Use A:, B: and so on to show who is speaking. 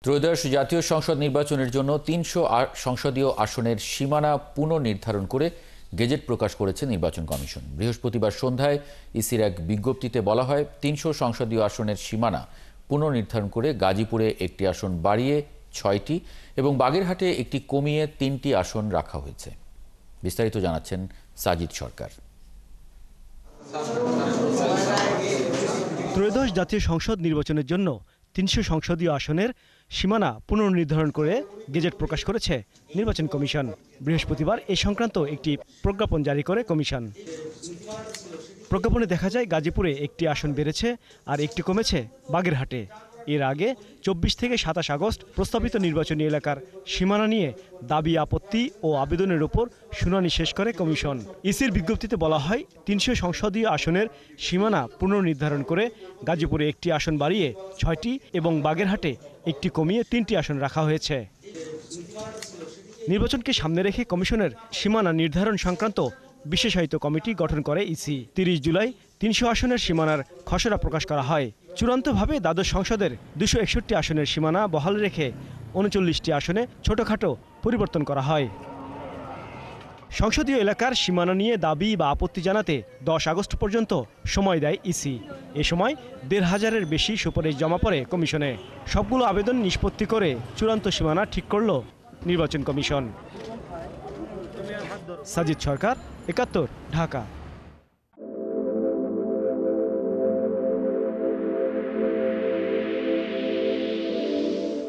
A: ত্রয়োদশ জাতীয় সংসদ নির্বাচনের জন্য ৩০০ সংসদীয় আসনের সীমানা পুনর্নির্ধারণ করে গেজেট প্রকাশ করেছে নির্বাচন কমিশন। বৃহস্পতিবার সন্ধ্যায় ইসির এক বিজ্ঞপ্তিতে বলা হয়, ৩০০ সংসদীয় আসনের সীমানা পুনর্নির্ধারণ করে গাজীপুরে একটি আসন বাড়িয়ে ৬টি এবং বাগেরহাটে একটি কমিয়ে ৩টি আসন রাখা হয়েছে। বিস্তারিত জানাচ্ছেন সাজিদ সরকার।
B: ত্রয়োদশ জাতীয় সংসদ নির্বাচনের জন্য ৩০০ সংসদীয় আসনের সীমানা পুনর্নির্ধারণ করে গেজেট প্রকাশ করেছে নির্বাচন কমিশন। বৃহস্পতিবার এ সংক্রান্ত একটি প্রজ্ঞাপন জারি করে কমিশন। প্রজ্ঞাপনে দেখা যায়, গাজীপুরে একটি আসন বেড়েছে আর একটি কমেছে বাগেরহাটে। এর আগে ২৪ থেকে ২৭ আগস্ট প্রস্তাবিত নির্বাচনী এলাকার সীমানা নিয়ে দাবি, আপত্তি ও আবেদনের উপর শুনানি শেষ করে কমিশন। ইসির বিজ্ঞপ্তিতে বলা হয়, ৩০০ সংসদীয় আসনের সীমানা পুনর্নির্ধারণ করে গাজীপুরে একটি আসন বাড়িয়ে ৬টি এবং বাগেরহাটে একটি কমিয়ে ৩টি আসন রাখা হয়েছে। নির্বাচনকে সামনে রেখে কমিশনের সীমানা নির্ধারণ সংক্রান্ত বিশেষায়িত কমিটি গঠন করে ইসি। ৩০ জুলাই ৩০০ আসনের সীমানার খসড়া প্রকাশ করা হয়। চূড়ান্তভাবে দ্বাদশ সংসদের ২৬১ আসনের সীমানা বহাল রেখে ৩৯টি আসনে ছোটখাটো পরিবর্তন করা হয়। সংসদীয় এলাকার সীমানা নিয়ে দাবি বা আপত্তি জানাতে ১০ আগস্ট পর্যন্ত সময় দেয় ইসি। এ সময় ১৫০০-এর বেশি সুপারিশ জমা পড়ে কমিশনে। সবগুলো আবেদন নিষ্পত্তি করে চূড়ান্ত সীমানা ঠিক করল নির্বাচন কমিশন। সাজিদ সরকার, ৭১, ঢাকা।